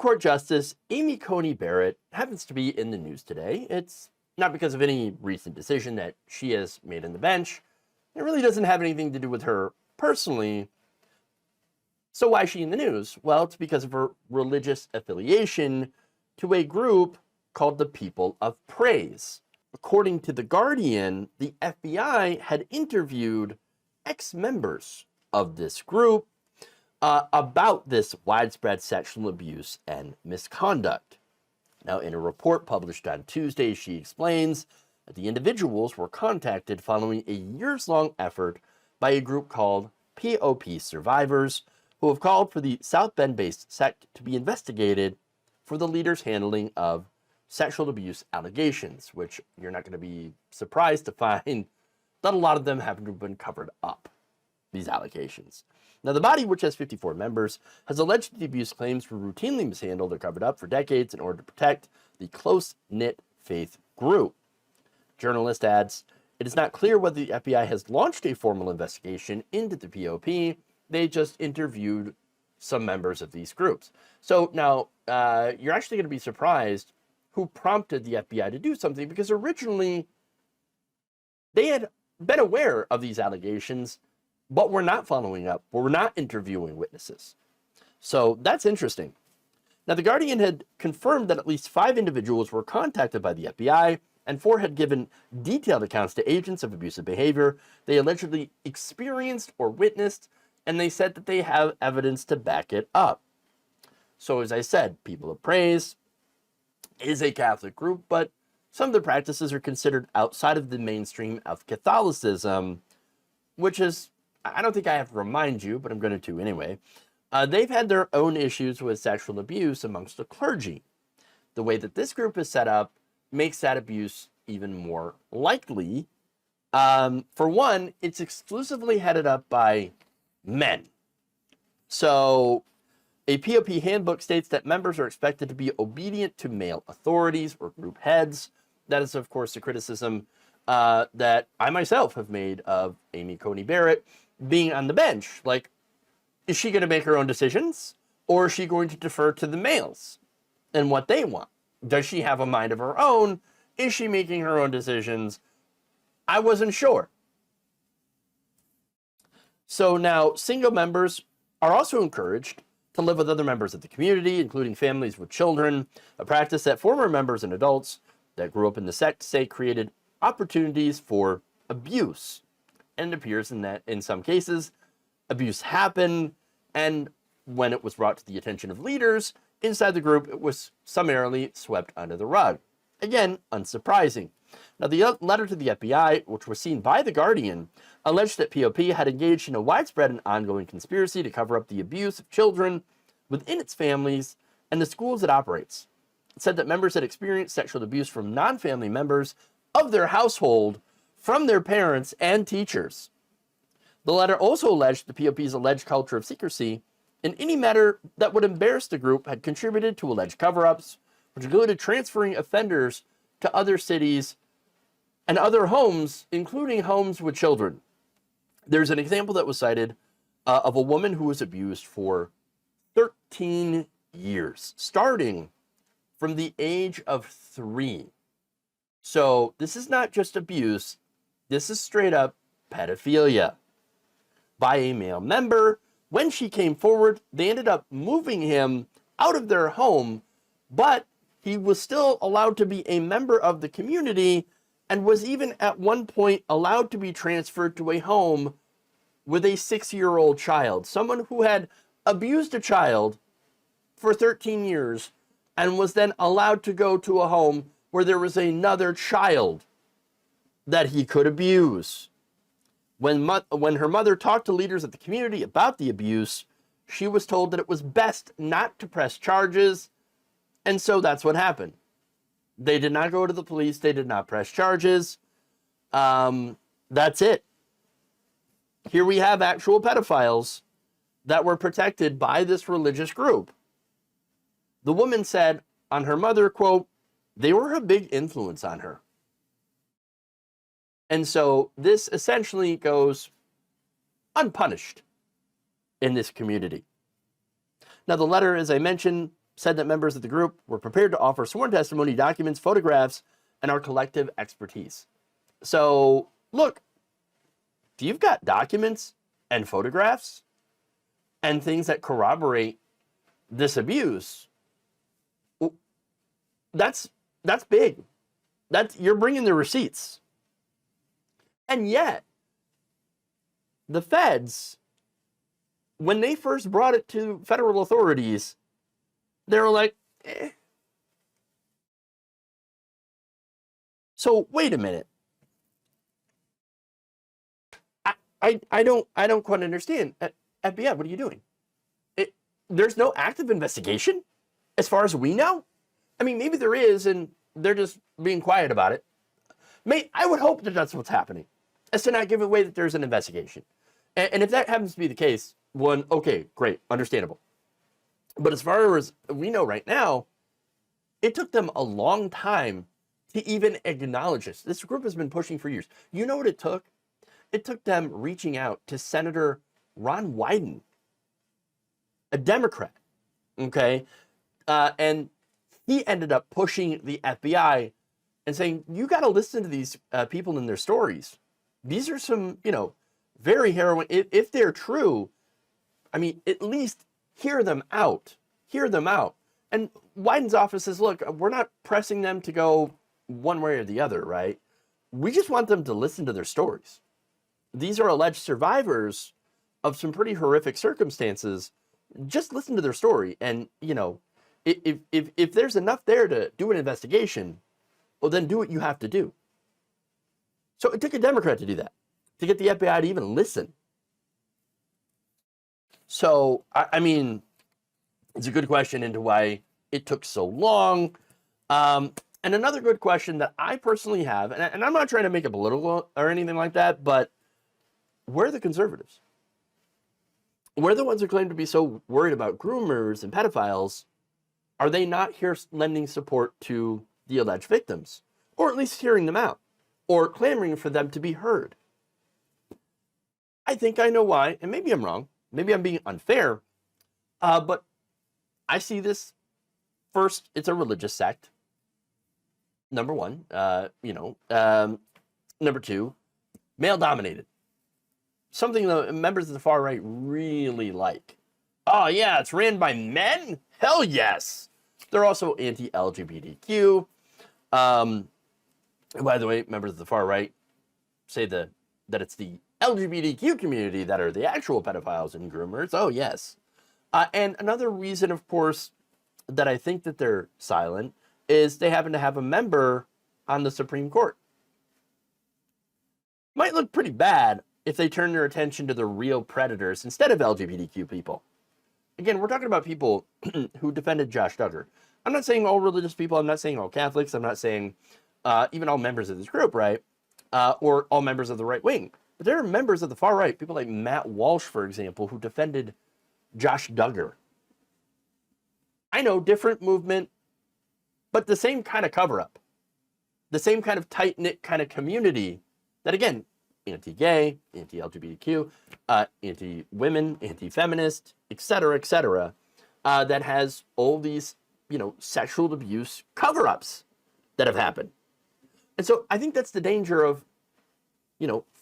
Court Justice Amy Coney Barrett happens to be in the news today. It's not because of any recent decision that she has made on the bench. It really doesn't have anything to do with her personally. So why is she in the news? Well, it's because of her religious affiliation to a group called the People of Praise. According to The Guardian, the FBI had interviewed ex-members of this group about this widespread sexual abuse and misconduct. Now, in a report published on Tuesday, she explains that the individuals were contacted following a years-long effort by a group called POP Survivors, who have called for the South Bend-based sect to be investigated for the leader's handling of sexual abuse allegations, which you're not going to be surprised to find that a lot of them haven't been covered up, these allegations. Now, the body, which has 54 members, has alleged that the abuse claims were routinely mishandled or covered up for decades in order to protect the close-knit faith group. Journalist adds, it is not clear whether the FBI has launched a formal investigation into the POP. They just interviewed some members of these groups. So now, you're actually going to be surprised who prompted the FBI to do something, because originally they had been aware of these allegations, but were not following up, were not interviewing witnesses. So that's interesting. Now, The Guardian had confirmed that at least 5 individuals were contacted by the FBI, and 4 had given detailed accounts to agents of abusive behavior they allegedly experienced or witnessed, and they said that they have evidence to back it up. So as I said, People of Praise is a Catholic group, but some of their practices are considered outside of the mainstream of Catholicism, which is, I don't think I have to remind you, but I'm going to anyway. They've had their own issues with sexual abuse amongst the clergy. The way that this group is set up makes that abuse even more likely. For one, it's exclusively headed up by men. So a POP handbook states that members are expected to be obedient to male authorities or group heads. That is, of course, a criticism that I myself have made of Amy Coney Barrett being on the bench. Like, is she going to make her own decisions, or is she going to defer to the males and what they want? Does she have a mind of her own? Is she making her own decisions? I wasn't sure. So now single members are also encouraged to live with other members of the community, including families with children, a practice that former members and adults that grew up in the sect say created opportunities for abuse. And it appears that in some cases, abuse happened, and when it was brought to the attention of leaders inside the group, it was summarily swept under the rug. Again, unsurprising. Now, the letter to the FBI, which was seen by The Guardian, alleged that POP had engaged in a widespread and ongoing conspiracy to cover up the abuse of children within its families and the schools it operates. It said that members had experienced sexual abuse from non-family members of their household, from their parents and teachers. The letter also alleged the POP's alleged culture of secrecy in any matter that would embarrass the group had contributed to alleged cover-ups, which included transferring offenders to other cities and other homes, including homes with children. There's an example that was cited of a woman who was abused for 13 years, starting from the age of 3. So this is not just abuse, this is straight up pedophilia by a male member. When she came forward, they ended up moving him out of their home, but he was still allowed to be a member of the community and was even at one point allowed to be transferred to a home with a 6-year-old child, someone who had abused a child for 13 years and was then allowed to go to a home where there was another child that he could abuse. When her mother talked to leaders of the community about the abuse, she was told that it was best not to press charges, and so that's what happened. They did not go to the police. They did not press charges. That's it. Here we have actual pedophiles that were protected by this religious group. The woman said on her mother, quote, they were a big influence on her. And so this essentially goes unpunished in this community. Now, the letter, as I mentioned, said that members of the group were prepared to offer sworn testimony, documents, photographs, and our collective expertise. So, look, if you've got documents and photographs and things that corroborate this abuse, that's big. You're bringing the receipts. And yet, the feds, when they first brought it to federal authorities, they were like, eh. So wait a minute. I don't quite understand. FBI, what are you doing? There's no active investigation, as far as we know. I mean, maybe there is, and they're just being quiet about it. I would hope that that's what's happening, as to not give away that there's an investigation. And if that happens to be the case, okay, great, understandable. But as far as we know right now, it took them a long time to even acknowledge this. This group has been pushing for years. You know what it took? It took them reaching out to Senator Ron Wyden, a Democrat, okay? And he ended up pushing the FBI and saying, you got to listen to these people and their stories. These are some, very harrowing. If they're true, I mean, at least hear them out. Hear them out. And Wyden's office says, look, we're not pressing them to go one way or the other, right? We just want them to listen to their stories. These are alleged survivors of some pretty horrific circumstances. Just listen to their story. And, if there's enough there to do an investigation, well, then do what you have to do. So it took a Democrat to do that, to get the FBI to even listen. So, I mean, it's a good question into why it took so long. And another good question that I personally have, and I'm not trying to make it political or anything like that, but where are the conservatives? We're the ones who claim to be so worried about groomers and pedophiles. Are they not here lending support to the alleged victims? Or at least hearing them out? Or clamoring for them to be heard? I think I know why, and maybe I'm wrong. Maybe I'm being unfair. But I see this, first, it's a religious sect. Number one, number two, male-dominated. Something the members of the far right really like. Oh, yeah, it's ran by men? Hell yes. They're also anti-LGBTQ. By the way, members of the far right say that it's the LGBTQ community that are the actual pedophiles and groomers. Oh, yes. And another reason, of course, that I think that they're silent is they happen to have a member on the Supreme Court. Might look pretty bad if they turn their attention to the real predators instead of LGBTQ people. Again, we're talking about people who defended Josh Duggar. I'm not saying all religious people. I'm not saying all Catholics. I'm not saying even all members of this group, right? Or all members of the right wing. But there are members of the far right, people like Matt Walsh, for example, who defended Josh Duggar. I know, different movement, but the same kind of cover-up. The same kind of tight-knit kind of community that, again, anti-gay, anti-LGBTQ, anti-women, anti-feminist, etc., that has all these, sexual abuse cover-ups that have happened. And so I think that's the danger of,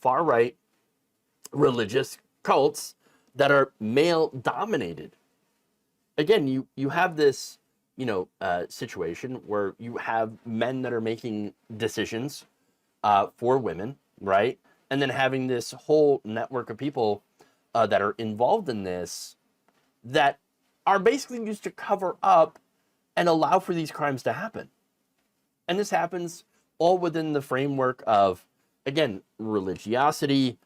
far-right religious cults that are male-dominated. Again, you have this, situation where you have men that are making decisions for women, right? And then having this whole network of people that are involved in this that are basically used to cover up and allow for these crimes to happen. And this happens all within the framework of, again, religiosity,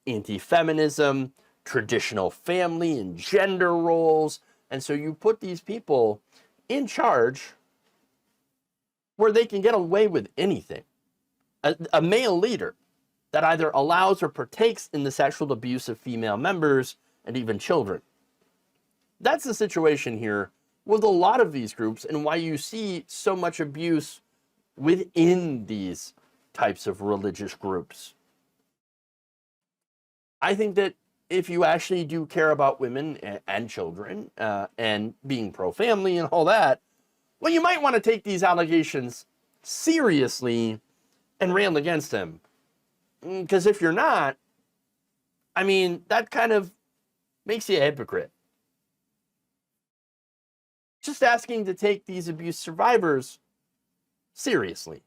anti-feminism, traditional family and gender roles. And so you put these people in charge where they can get away with anything. A male leader that either allows or partakes in the sexual abuse of female members and even children. That's the situation here with a lot of these groups, and why you see so much abuse within these types of religious groups. I think that if you actually do care about women and children and being pro-family and all that, well, you might want to take these allegations seriously and rail against him. Because if you're not, I mean, that kind of makes you a hypocrite. Just asking to take these abuse survivors seriously.